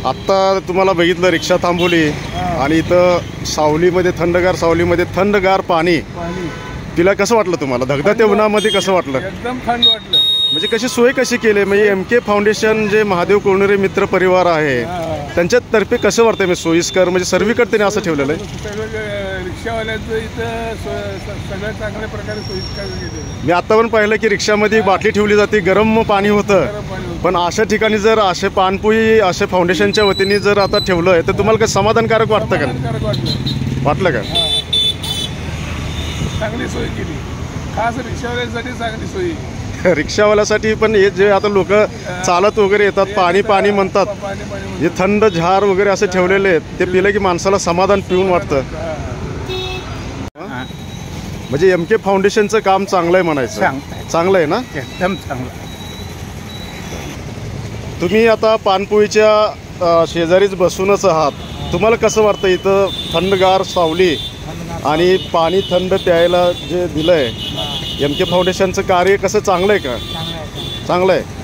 आत्ता तुम्हाला बघितलं रिक्षा थांबवली आणि इथं सावलीमध्ये थंडगार पाणी. तिला कसं वाटलं तुम्हाला? धगधगत्या उन्हामध्ये कसं वाटलं? एकदम थंड वाटलं. म्हणजे कशी सोय कशी केली? म्हणजे MK फाउंडेशन जे महादेव कोळनुरे मित्र परिवार आहे त्यांच्यातर्फे कसं वाटतंय? म्हणजे सोयीस्कर म्हणजे सर्वीकडे त्यांनी असं ठेवलेलं आहे. रिक्षावाल्यांचं इथं सगळ्या चांगल्या प्रकारे सोयीस्कर केलेलं. मी आता पण पाहिलं की रिक्षामध्ये बाटली ठेवली जाते, गरम पाणी होतं. पण अशा ठिकाणी जर असे पानपोई असे फाउंडेशनच्या वतीने जर आता ठेवलं आहे तर तुम्हाला काय समाधानकारक वाटतं का? वाटलं का? चांगली सोय केली, खास रिक्षावाल्यांसाठी चांगली सोयी. रिक्षावाल्यासाठी पण हे जे आता लोक चालत वगैरे येतात पाणी म्हणतात, हे थंड झार वगैरे असे ठेवलेले आहेत, ते पिलं की माणसाला समाधान पिऊन वाटतं. म्हणजे MK फाउंडेशनचं काम चांगलं आहे म्हणायचं. चांगलं आहे ना? एकदम चांगलं. तुम्ही आता पानपोईच्या शेजारीच बसूनच आहात, तुम्हाला कसं वाटतं? इथं थंडगार सावली आणि पाणी थंड प्यायला जे दिलंय MK फाउंडेशनचं कार्य कसं चांगलं आहे का? चांगलं आहे.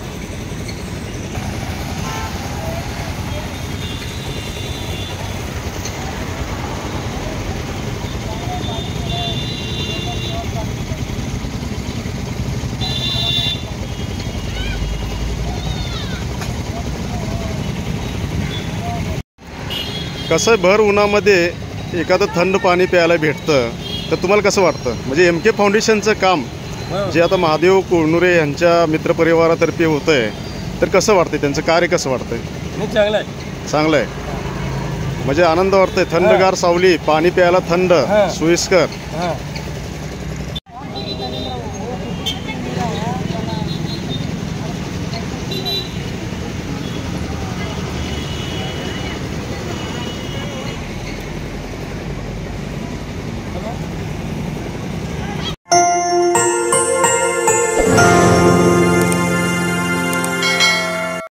कसं भर उन्हामध्ये एखादं थंड पाणी प्यायला भेटतं तर तुम्हाला कसं वाटतं? म्हणजे MK फाउंडेशनचं काम जे आता महादेव कोळनुरे यांच्या मित्रपरिवारातर्फे होतं आहे तर कसं वाटतंय? त्यांचं कार्य कसं वाटतंय? चांगलं आहे. चांगलं आहे. म्हणजे आनंद वाटतंय. थंडगार सावली, पाणी प्यायला थंड, सोयीस्कर.